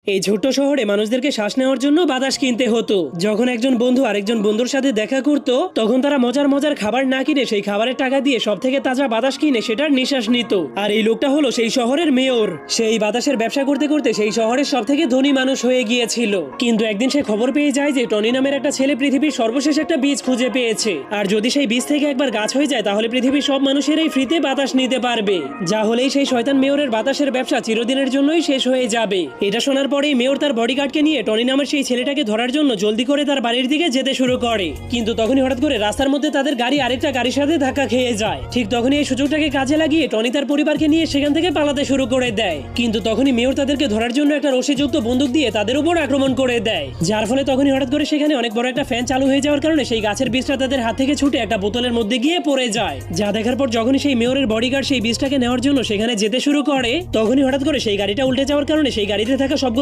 এই ছোট্ট শহরে মানুষদেরকে শ্বাস নেওয়ার জন্য বাতাস কিনতে হতো। যখন একজন বন্ধু আরেকজন বন্ধুর সাথে দেখা করত তখন তারা মজার মজার খাবার না কিনে সেই খাবারের টাকা দিয়ে সব থেকে তাজা বাতাস কিনে সেটার নিঃশ্বাস নিত। আর এই লোকটা হলো সেই শহরের মেয়র। সেই বাতাসের ব্যবসা করতে করতে সেই শহরের সব থেকে ধনী মানুষ হয়ে গিয়েছিল। কিন্তু একদিন সে খবর পেয়ে যায় যে টনি নামের একটা ছেলে পৃথিবীর সর্বশেষ একটা বীজ খুঁজে পেয়েছে, আর যদি সেই বীজ থেকে একবার গাছ হয়ে যায় তাহলে পৃথিবীর সব মানুষেরাই ফ্রিতে বাতাস নিতে পারবে। যা হলেই সেই শয়তান মেয়রের বাতাসের ব্যবসা চিরদিনের জন্যই শেষ হয়ে যাবে। এটা শোনার পরেই মেয়র তার বডিগার্ডকে নিয়ে টনি নামের সেই ছেলেটাকে ধরার জন্য জলদি করে তার বাড়ির দিকে যেতে শুরু করে। কিন্তু তখনই হঠাৎ করে রাস্তার মধ্যে তাদের গাড়ি আরেকটা গাড়ির সাথে ধাক্কা খেয়ে যায়। ঠিক তখনই এই সুযোগটাকে কাজে লাগিয়ে টনি তার পরিবারকে নিয়ে সেখান থেকে পালাতে শুরু করে দেয়। কিন্তু তখনই মেয়র তাদেরকে ধরার জন্য একটা রশিযুক্ত বন্দুক দিয়ে তাদের উপর আক্রমণ করে দেয়, যার ফলে তখনই হঠাৎ করে সেখানে অনেক বড় একটা ফ্যান চালু হয়ে যাওয়ার কারণে সেই গাছের বীজটা তাদের হাত থেকে ছুটে একটা বোতলের মধ্যে গিয়ে পড়ে যায়। যা দেখার পর যখনই সেই মেয়রের বডিগার্ড সেই বীজটাকে নেওয়ার জন্য সেখানে যেতে শুরু করে তখনই হঠাৎ করে সেই গাড়িটা উল্টে যাওয়ার কারণে সেই গাড়িতে থাকা সবগুলো